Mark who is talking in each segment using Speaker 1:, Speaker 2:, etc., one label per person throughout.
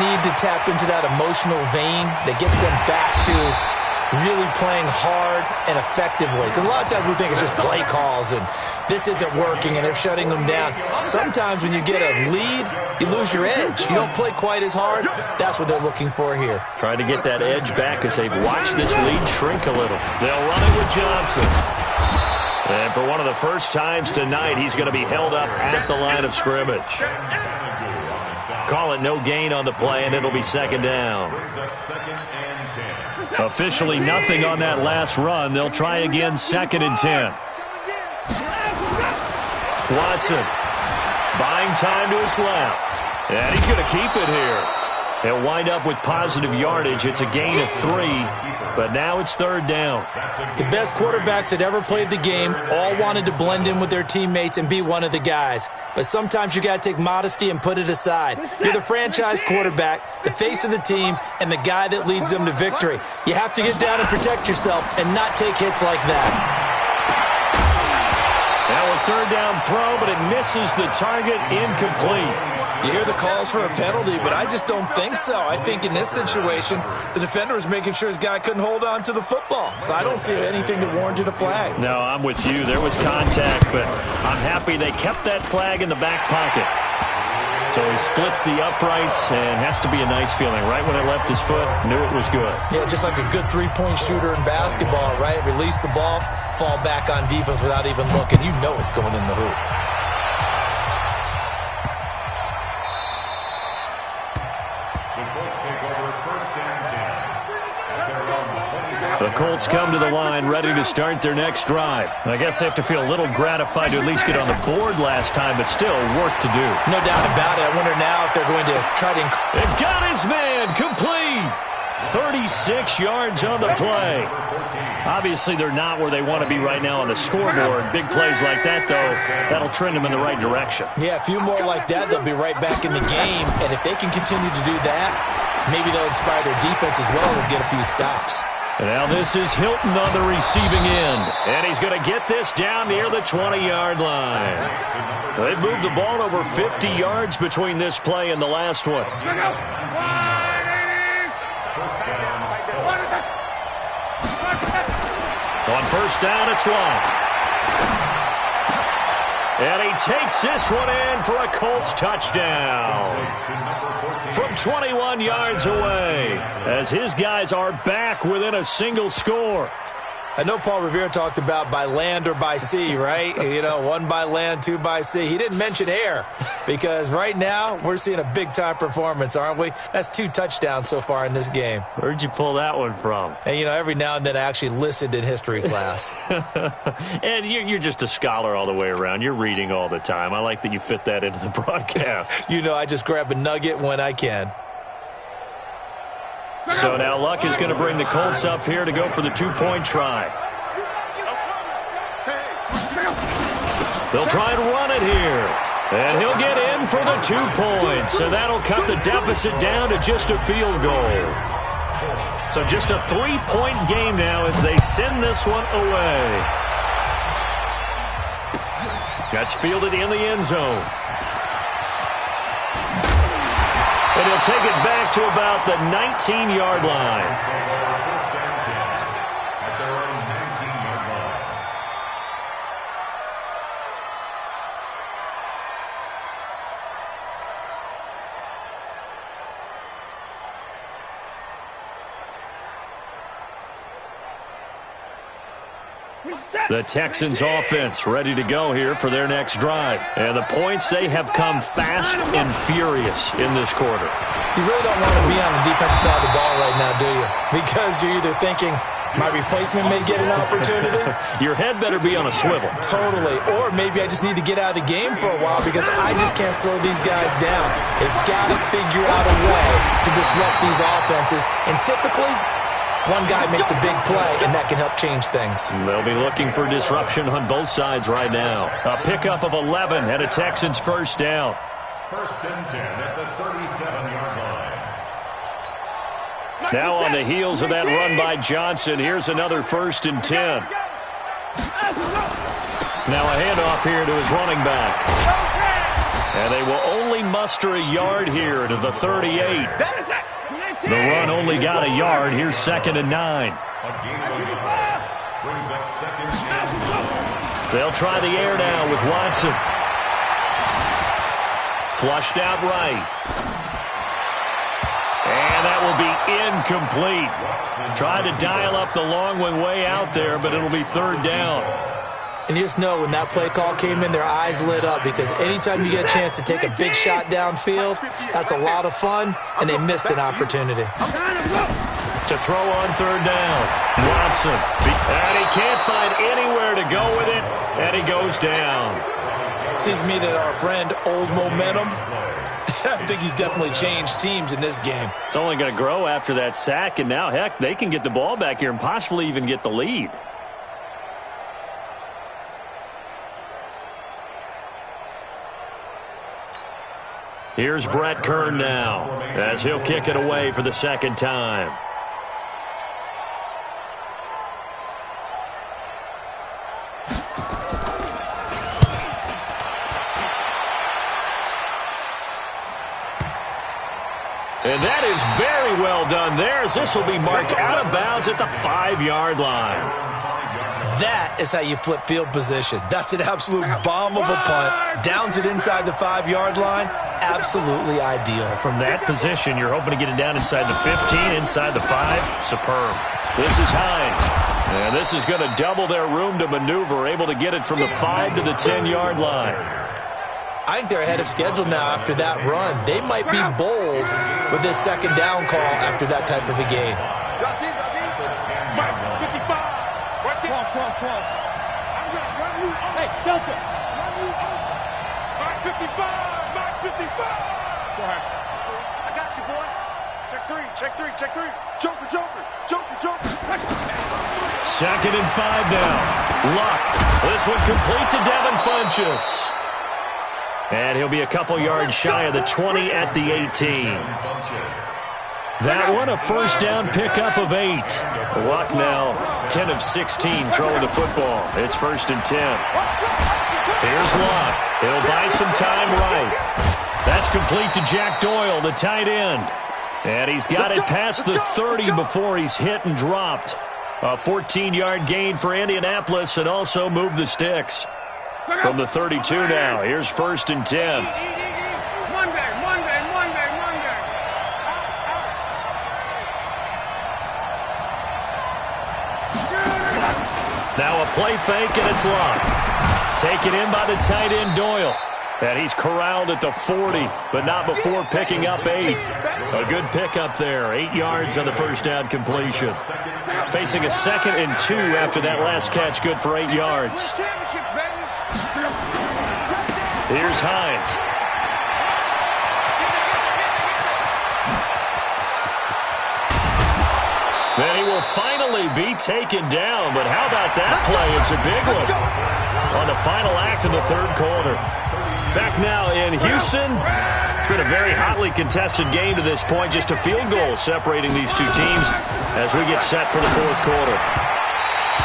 Speaker 1: need to tap into that emotional vein that gets them back to really playing hard and effectively. Because a lot of times we think it's just play calls and this isn't working and they're shutting them down. Sometimes when you get a lead, you lose your edge. You don't play quite as hard. That's what they're looking for here.
Speaker 2: Trying to get that edge back as they've watched this lead shrink a little. They'll run it with Johnson. And for one of the first times tonight, he's going to be held up at the line of scrimmage. Call it no gain on the play, and it'll be second down. Officially nothing on that last run. They'll try again, 2nd and 10. Watson buying time to his left. And he's going to keep it here. He'll wind up with positive yardage. It's a gain of 3, but now it's 3rd down.
Speaker 1: The best quarterbacks that ever played the game all wanted to blend in with their teammates and be one of the guys. But sometimes you got to take modesty and put it aside. You're the franchise quarterback, the face of the team, and the guy that leads them to victory. You have to get down and protect yourself and not take hits like that.
Speaker 2: Now a 3rd down throw, but it misses the target, incomplete.
Speaker 1: You hear the calls for a penalty, but I just don't think so. I think in this situation, the defender was making sure his guy couldn't hold on to the football. So I don't see anything that warranted a flag.
Speaker 2: No, I'm with you. There was contact, but I'm happy they kept that flag in the back pocket. So he splits the uprights, and has to be a nice feeling. Right when it left his foot, knew it was good.
Speaker 1: Yeah, just like a good three-point shooter in basketball, right? Release the ball, fall back on defense without even looking. You know it's going in the hoop.
Speaker 2: The Colts come to the line, ready to start their next drive. I guess they have to feel a little gratified to at least get on the board last time, but still work to do.
Speaker 1: No doubt about it. I wonder now if they're going to try to...
Speaker 2: It got his man complete. 36 yards on the play. Obviously, they're not where they want to be right now on the scoreboard. Big plays like that, though, that'll trend them in the right direction.
Speaker 1: Yeah, a few more like that, they'll be right back in the game. And if they can continue to do that, maybe they'll inspire their defense as well. They'll get a few stops.
Speaker 2: And now this is Hilton on the receiving end. And he's going to get this down near the 20-yard line. They've moved the ball over 50 yards between this play and the last one. On 1st down, it's long. And he takes this one in for a Colts touchdown. From 21 yards away, as his guys are back within a single score.
Speaker 1: I know Paul Revere talked about by land or by sea, right? You know, 1 by land, 2 by sea. He didn't mention air because right now we're seeing a big-time performance, aren't we? That's 2 touchdowns so far in this game.
Speaker 2: Where'd you pull that one from?
Speaker 1: And, you know, every now and then I actually listened in history class.
Speaker 2: And you're just a scholar all the way around. You're reading all the time. I like that you fit that into the broadcast.
Speaker 1: You know, I just grab a nugget when I can.
Speaker 2: So now Luck is going to bring the Colts up here to go for the 2-point try. They'll try and run it here. And he'll get in for the 2 points. So that'll cut the deficit down to just a field goal. So just a 3-point game now as they send this one away. That's fielded in the end zone. And he'll take it back to about the 19-yard line. The Texans offense ready to go here for their next drive. And the points, they have come fast and furious in this quarter.
Speaker 1: You really don't want to be on the defensive side of the ball right now, do you? Because you're either thinking, my replacement may get an opportunity.
Speaker 2: Your head better be on a swivel.
Speaker 1: Totally. Or maybe I just need to get out of the game for a while because I just can't slow these guys down. They've got to figure out a way to disrupt these offenses. And typically, one guy makes a big play, and that can help change things.
Speaker 2: They'll be looking for disruption on both sides right now. A pickup of 11 and a Texans 1st down.
Speaker 3: 1st and 10 at the 37-yard line.
Speaker 2: Now on the heels of that run by Johnson, here's another 1st and 10. Now a handoff here to his running back. And they will only muster a yard here to the 38. The run only got a yard. Here's 2nd and 9. They'll try the air now with Watson. Flushed out right. And that will be incomplete. Tried to dial up the long one way out there, but it'll be 3rd down.
Speaker 1: And you just know when that play call came in, their eyes lit up, because anytime you get a chance to take a big shot downfield, that's a lot of fun, and they missed an opportunity.
Speaker 2: To throw on 3rd down, Watson. And he can't find anywhere to go with it, and he goes down.
Speaker 1: Seems to me that our friend, Old Momentum, I think he's definitely changed teams in this game.
Speaker 2: It's only going to grow after that sack, and now, heck, they can get the ball back here and possibly even get the lead. Here's Brett Kern now, as he'll kick it away for the 2nd time. And that is very well done there, as this will be marked out of bounds at the 5-yard line.
Speaker 1: That is how you flip field position. That's an absolute bomb of a punt. Downs it inside the 5-yard line. Absolutely ideal.
Speaker 2: From that position, you're hoping to get it down inside the 15, inside the 5. Superb. This is Hines. And this is going to double their room to maneuver, able to get it from the 5 to the 10-yard line.
Speaker 1: I think they're ahead of schedule now after that run. They might be bold with this 2nd down call after that type of a game.
Speaker 4: Hey, Delta. Mark 55. Mark 55. I got you, boy. Check 3. Check 3. Check 3. Joker, Joker. Joker, Joker.
Speaker 2: 2nd and 5 now. Luck. This one complete to Devin Funchess. And he'll be a couple yards shy of the 20 at the 18. That one a 1st down pickup of 8. Luck now 10 of 16 throwing the football. It's 1st and 10. Here's Luck. He'll buy some time right. That's complete to Jack Doyle, the tight end. And he's got it past the 30 before he's hit and dropped. A 14-yard gain for Indianapolis, and also moved the sticks. From the 32 now, here's 1st and 10.
Speaker 4: Monday.
Speaker 2: Now a play fake, and it's Luck. Taken in by the tight end Doyle. And he's corralled at the 40, but not before picking up 8. A good pickup there. 8 yards on the 1st down completion. Facing a 2nd and 2 after that last catch, good for 8 yards. Here's Hines. Then he will finally be taken down, but how about that play? It's a big one on the final act of the 3rd quarter. Back now in Houston. It's been a very hotly contested game to this point. Just a field goal separating these two teams as we get set for the 4th quarter.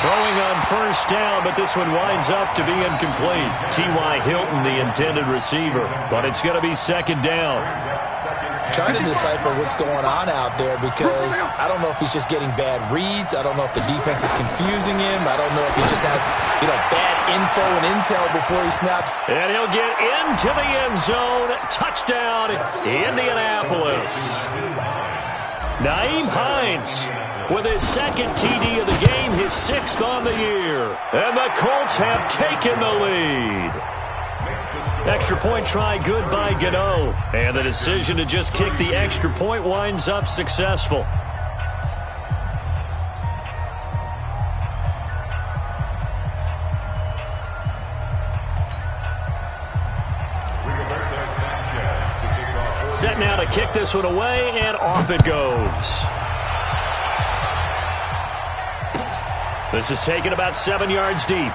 Speaker 2: Throwing on 1st down, but this one winds up to be incomplete. T.Y. Hilton, the intended receiver, but it's going to be 2nd down.
Speaker 1: Trying to decipher what's going on out there, because I don't know if he's just getting bad reads. I don't know if the defense is confusing him. I don't know if he just has, bad info and intel before he snaps.
Speaker 2: And he'll get into the end zone. Touchdown, Indianapolis. Nyheim Hines with his 2nd TD of the game, his 6th on the year. And the Colts have taken the lead. Extra point try good by Gano. And the decision to just kick the extra point winds up successful. Set now to kick this one away, and off it goes. This is taken about 7 yards deep.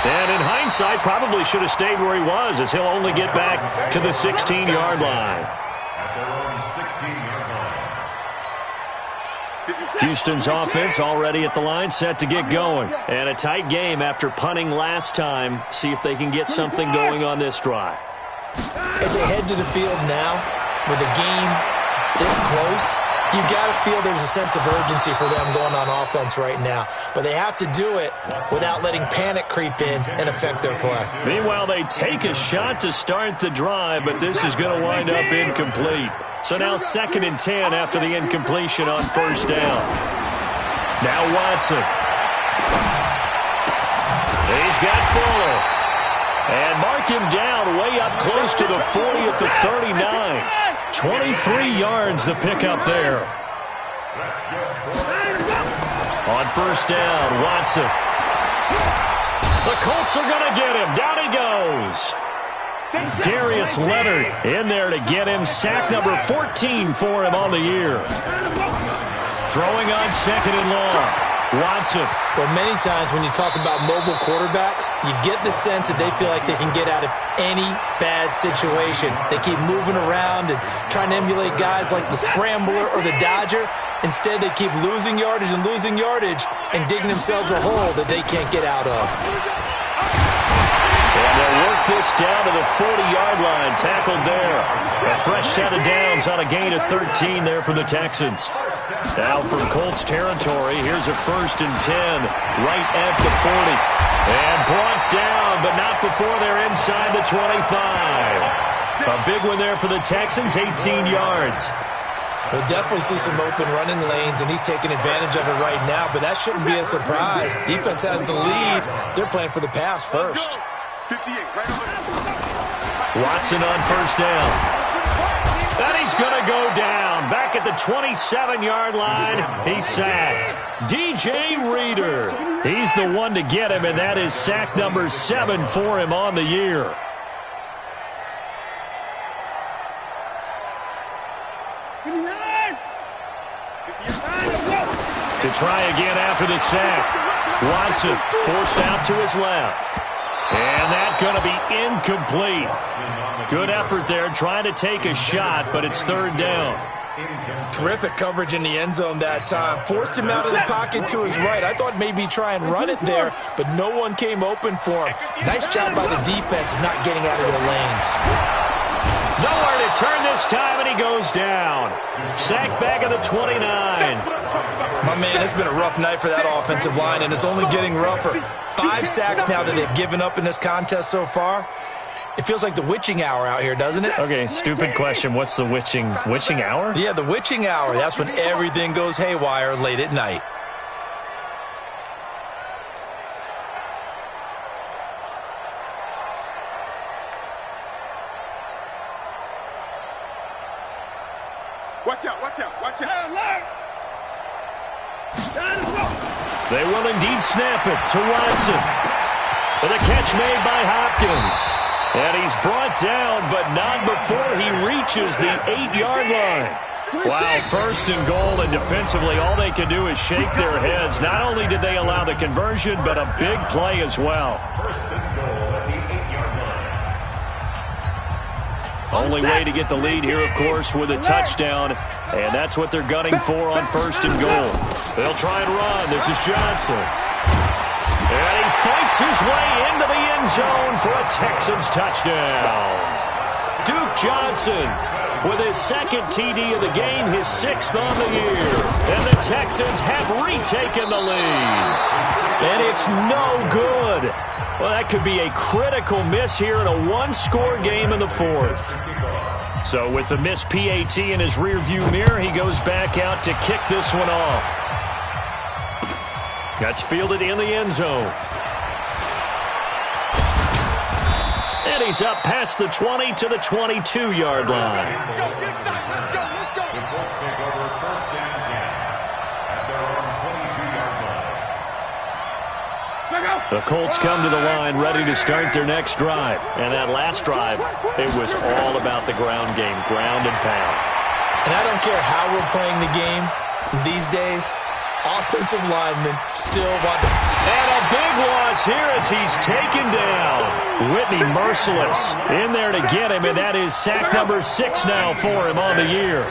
Speaker 2: And in hindsight, probably should have stayed where he was, as he'll only get back to the 16-yard line.
Speaker 3: At their own 16-yard line.
Speaker 2: Houston's offense already at the line, set to get going. And a tight game after punting last time. See if they can get something going on this drive.
Speaker 1: As they head to the field now, with the game this close, you've got to feel there's a sense of urgency for them going on offense right now. But they have to do it without letting panic creep in and affect their play.
Speaker 2: Meanwhile, they take a shot to start the drive, but this is going to wind up incomplete. So now 2nd and 10 after the incompletion on first down. Now Watson. He's got Fuller. And mark him down way up close to the 40 at the 39. 23 yards the pickup there. On first down, Watson. The Colts are going to get him. Down he goes. Darius Leonard in there to get him. Sack number 14 for him on the year. Throwing on 2nd and long. Watson.
Speaker 1: Well, many times when you talk about mobile quarterbacks, you get the sense that they feel like they can get out of any bad situation. They keep moving around and trying to emulate guys like the Scrambler or the Dodger. Instead, they keep losing yardage and digging themselves a hole that they can't get out of.
Speaker 2: And they'll work this down to the 40-yard line. Tackled there. A fresh set of downs on a gain of 13 there for the Texans. Now from Colts territory, here's a 1st and 10 right at the 40. And brought down, but not before they're inside the 25. A big one there for the Texans, 18 yards.
Speaker 1: We'll definitely see some open running lanes, and he's taking advantage of it right now, but that shouldn't be a surprise. Defense has the lead. They're playing for the pass first.
Speaker 2: Watson on first down. And he's going to go down. Back at the 27-yard line, he's sacked. DJ Reader. He's the one to get him, and that is sack number 7 for him on the year. To try again after the sack. Watson forced out to his left. And that's going to be incomplete. Good effort there trying to take a shot, but it's 3rd down.
Speaker 1: Terrific coverage in the end zone that time. Forced him out of the pocket to his right. I thought maybe try and run it there, but no one came open for him. Nice job by the defense of not getting out of their lanes.
Speaker 2: Nowhere to turn this time, and he goes down. Sacked back at the 29.
Speaker 1: My man, it's been a rough night for that offensive line, and it's only getting rougher. 5 sacks now that they've given up in this contest so far. It feels like the witching hour out here, doesn't it?
Speaker 2: Okay, stupid question. What's the witching hour?
Speaker 1: Yeah, the witching hour. That's when everything goes haywire late at night.
Speaker 4: Watch out, watch out, watch out.
Speaker 2: They will indeed snap it to Watson. With a catch made by Hopkins. And he's brought down, but not before he reaches the 8-yard line. Wow, 1st and goal, and defensively all they can do is shake their heads. Not only did they allow the conversion, but a big play as well. Only way to get the lead here, of course, with a touchdown. And that's what they're gunning for on 1st and goal. They'll try and run. This is Johnson. And he fights his way into the end zone for a Texans touchdown. Duke Johnson with his 2nd TD of the game, his 6th on the year. And the Texans have retaken the lead. And it's no good. Well, that could be a critical miss here in a 1-score game in the 4th. So with the missed PAT in his rearview mirror, he goes back out to kick this one off. That's fielded in the end zone. And he's up past the 20 to the 22-yard line.
Speaker 3: The Colts take over 1st and 10 at their own 22-yard line.
Speaker 2: The Colts come to the line ready to start their next drive. And that last drive, it was all about the ground game, ground and pound.
Speaker 1: And I don't care how we're playing the game these days, offensive linemen still want to.
Speaker 2: And a big loss here as he's taken down. Whitney Merciless in there to get him, and that is sack number 6 now for him on the year.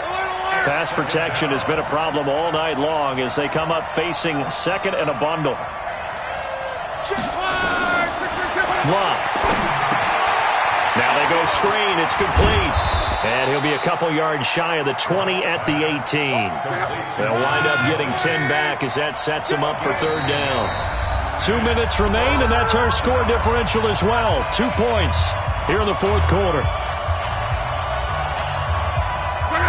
Speaker 2: pass protection has been a problem all night long as they come up facing second and a bundle. Lock. Now they go screen. It's complete. And he'll be a couple yards shy of the 20 at the 18. They'll wind up getting 10 back as that sets him up for third down. 2 minutes remain, and that's our score differential as well. 2 points here in the fourth quarter.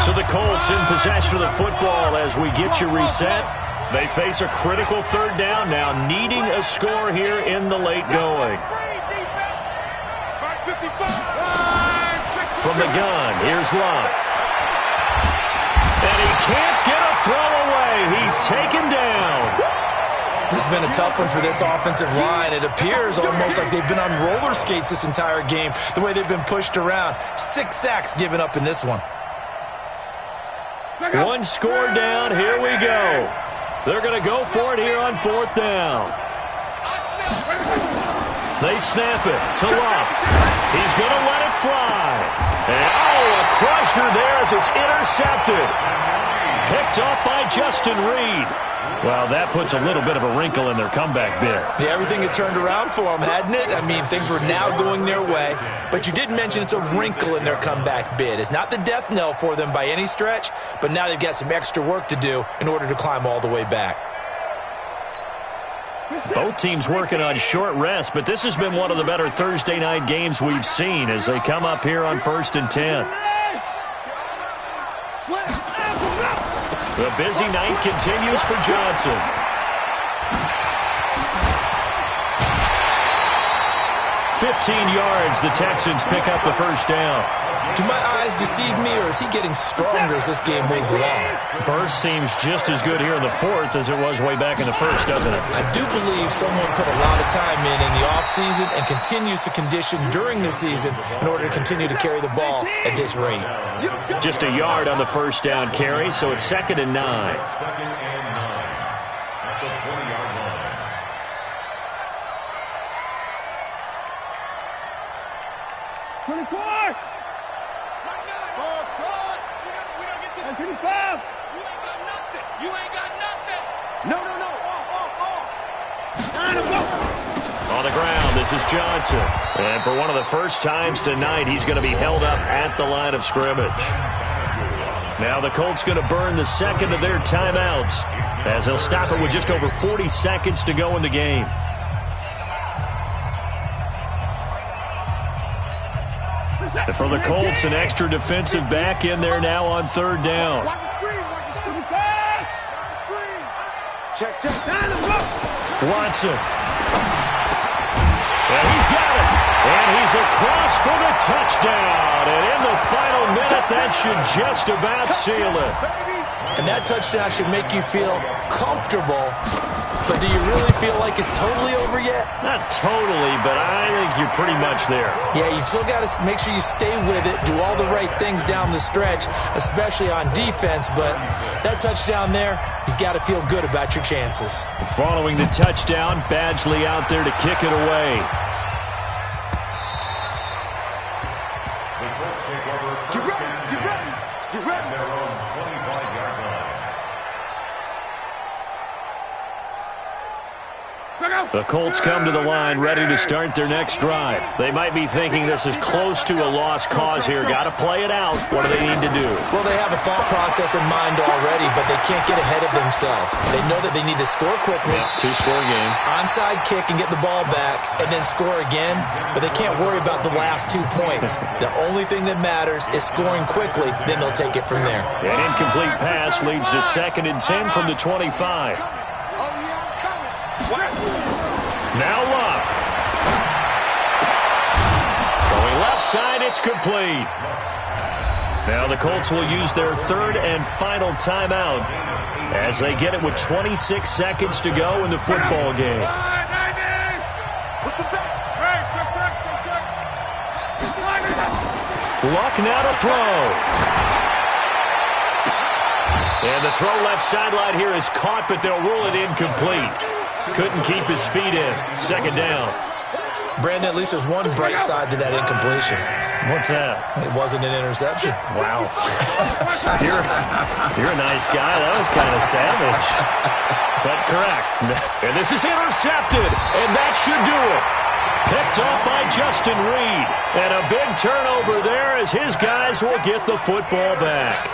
Speaker 2: So the Colts in possession of the football as we get you reset. They face a critical third down now, needing a score here in the late going. From the gun, here's Locke. And he can't get a throw away. He's taken down.
Speaker 1: This has been a tough one for this offensive line. It appears almost like they've been on roller skates this entire game, the way they've been pushed around. 6 sacks given up in this one.
Speaker 2: One score down. Here we go. They're going to go for it here on fourth down. They snap it to Locke. He's going to let it fly. And, a crusher there as it's intercepted. Picked off by Justin Reed. Well, that puts a little bit of a wrinkle in their comeback bid.
Speaker 1: Yeah, everything had turned around for them, hadn't it? I mean, things were now going their way. But you did mention it's a wrinkle in their comeback bid. It's not the death knell for them by any stretch, but now they've got some extra work to do in order to climb all the way back.
Speaker 2: Both teams working on short rest, but this has been one of the better Thursday night games we've seen as they come up here on 1st and 10. The busy night continues for Johnson. "15 yards, the Texans pick up the first down.
Speaker 1: Do my eyes deceive me, or is he getting stronger as this game moves along?
Speaker 2: Burst seems just as good here in the fourth as it was way back in the first, doesn't it?
Speaker 1: I do believe someone put a lot of time in the offseason and continues to condition during the season in order to continue to carry the ball at this rate.
Speaker 2: Just a yard on the first down carry, so it's 2nd and 9.
Speaker 3: Second and 9 at the 20-yard line.
Speaker 4: 24! Oh, try! We don't get to the 55! You ain't got nothing! You ain't got nothing! No!
Speaker 2: On the ground, this is Johnson. And for one of the first times tonight, he's going to be held up at the line of scrimmage. Now the Colts going to burn the second of their timeouts as they'll stop it with just over 40 seconds to go in the game. And for the Colts, an extra defensive back in there now on third down.
Speaker 4: Watch the screen! Watch the screen! Check!
Speaker 2: Watson. And he's got it. And he's across for the touchdown. And in the final minute, that should just about seal it.
Speaker 1: And that touchdown should make you feel comfortable. But do you really feel like it's totally over yet?
Speaker 2: Not totally, but I think you're pretty much there.
Speaker 1: Yeah, you've still got to make sure you stay with it, do all the right things down the stretch, especially on defense. But that touchdown there, you've got to feel good about your chances.
Speaker 2: Following the touchdown, Badgley out there to kick it away.
Speaker 3: The Colts take over first and 10 at their own 25-yard line.
Speaker 2: The Colts come to the line ready to start their next drive. They might be thinking this is close to a lost cause here. Got to play it out. What do they need to do?
Speaker 1: Well, they have a thought process in mind already, but they can't get ahead of themselves. They know that they need to score quickly.
Speaker 2: Yep, two-score game.
Speaker 1: Onside kick and get the ball back and then score again, but they can't worry about the last 2 points. The only thing that matters is scoring quickly, then they'll take it from there.
Speaker 2: An incomplete pass leads to 2nd and 10 from the 25. Now Locke. Throwing left side, it's complete. Now the Colts will use their third and final timeout as they get it with 26 seconds to go in the football game. Luck now to throw. And the throw left sideline here is caught, but they'll rule it incomplete. Couldn't keep his feet in. 2nd down.
Speaker 1: Brandon, at least there's one bright side to that incompletion.
Speaker 2: What's that?
Speaker 1: It wasn't an interception.
Speaker 2: Wow. You're a nice guy. That was kind of savage. But correct. And this is intercepted, and that should do it. Picked off by Justin Reed. And a big turnover there as his guys will get the football back.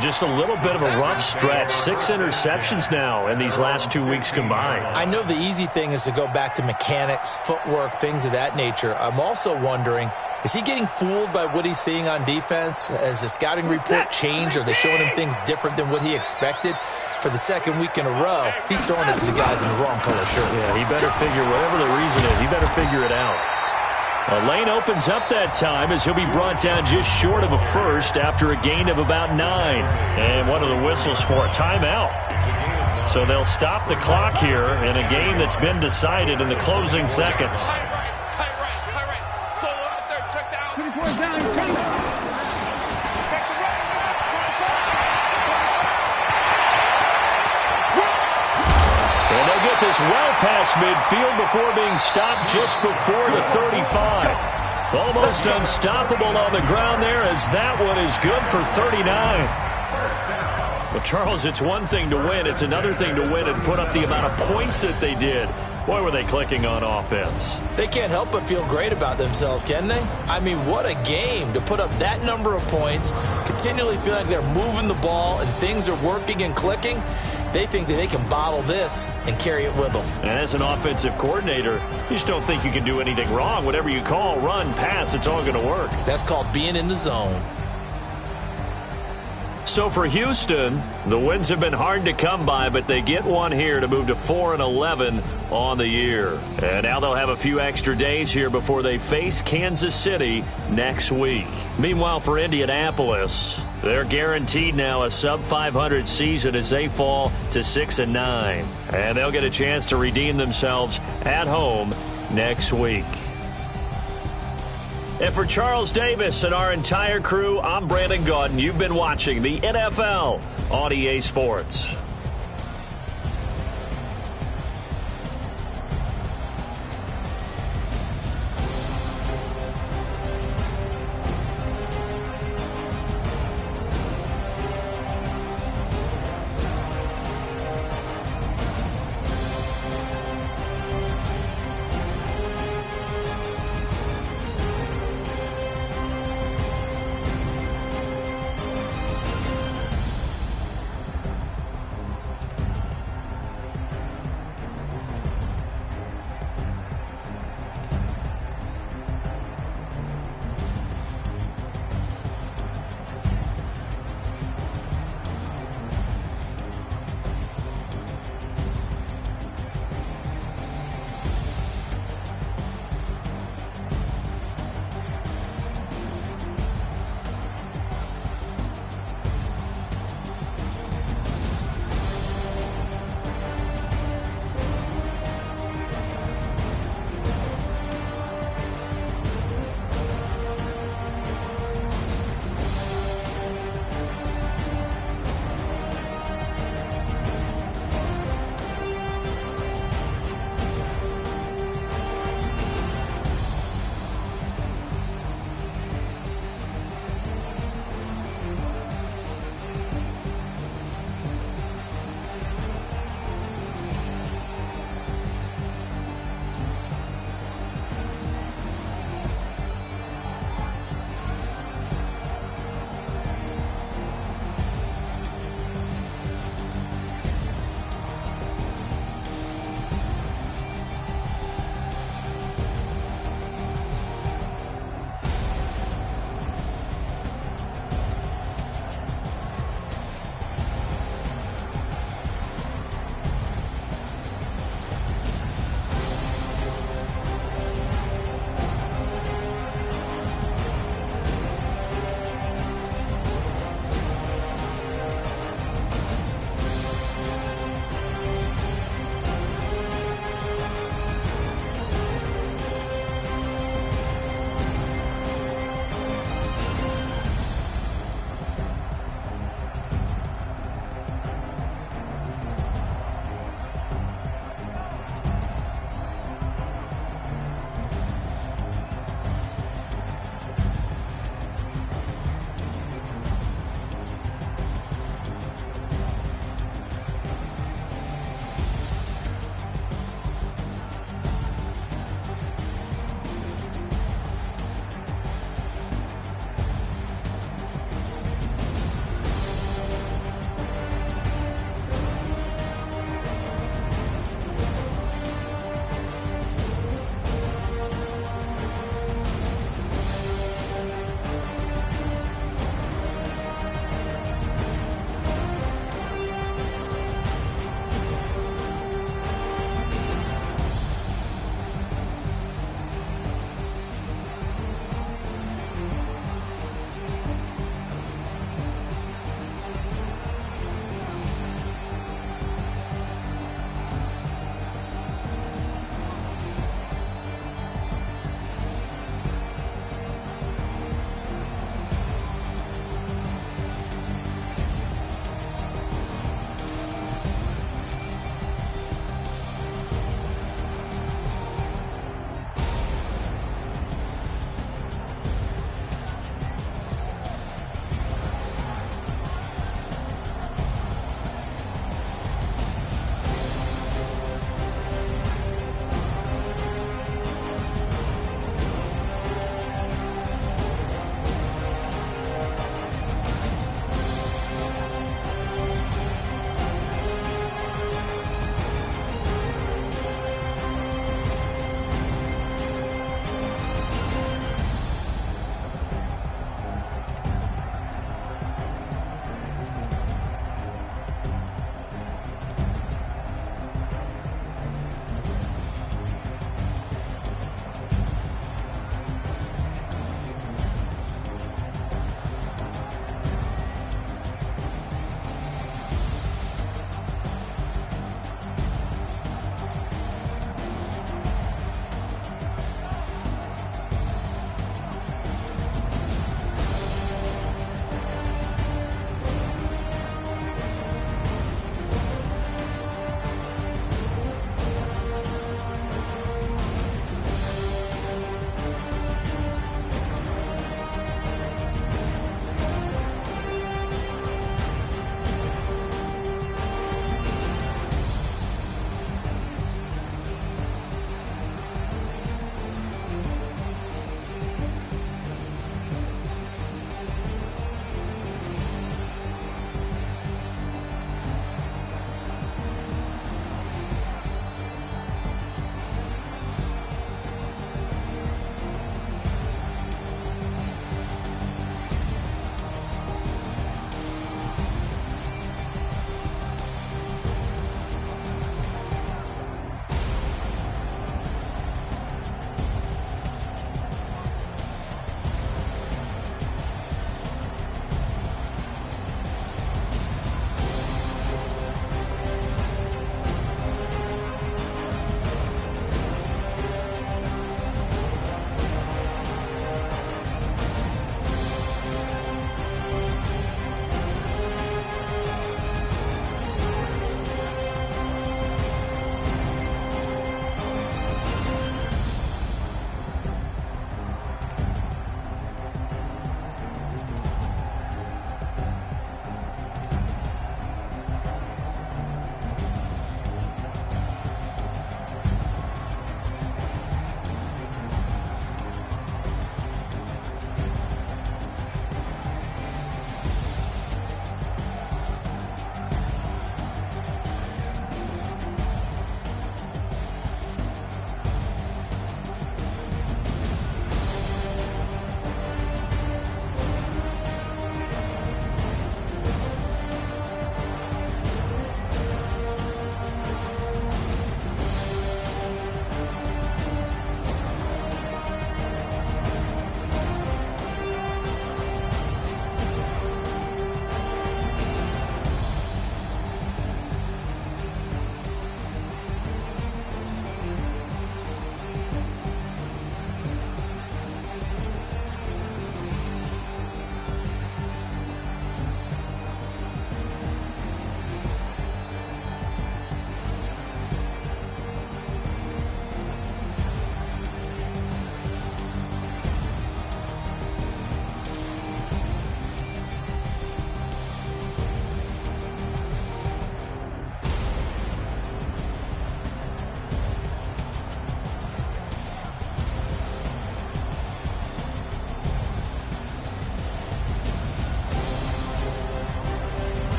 Speaker 2: Just a little bit of a rough stretch. 6 interceptions now in these last 2 weeks combined.
Speaker 1: I know the easy thing is to go back to mechanics, footwork, things of that nature. I'm also wondering, is he getting fooled by what he's seeing on defense? Has the scouting report changed? Are they showing him things different than what he expected? For the second week in a row, he's throwing it to the guys in the wrong color shirts.
Speaker 2: Yeah, he better figure, whatever the reason is, he better figure it out. A lane opens up that time as he'll be brought down just short of a first after a gain of about 9. And one of the whistles for a timeout. So they'll stop the clock here in a game that's been decided in the closing seconds. And they'll get this well past midfield before being stopped just before the 35. Almost unstoppable on the ground there as that one is good for 39. Well, Charles, it's one thing to win. It's another thing to win and put up the amount of points that they did. Boy, were they clicking on offense.
Speaker 1: They can't help but feel great about themselves, can they? I mean, what a game to put up that number of points, continually feel like they're moving the ball and things are working and clicking. They think that they can bottle this and carry it with them.
Speaker 2: And as an offensive coordinator, you just don't think you can do anything wrong. Whatever you call, run, pass, it's all going to work.
Speaker 1: That's called being in the zone.
Speaker 2: So for Houston, the wins have been hard to come by, but they get one here to move to 4-11 on the year. And now they'll have a few extra days here before they face Kansas City next week. Meanwhile, for Indianapolis, they're guaranteed now a sub-500 season as they fall to 6-9. And they'll get a chance to redeem themselves at home next week. And for Charles Davis and our entire crew, I'm Brandon Gaudin. You've been watching the NFL on EA Sports.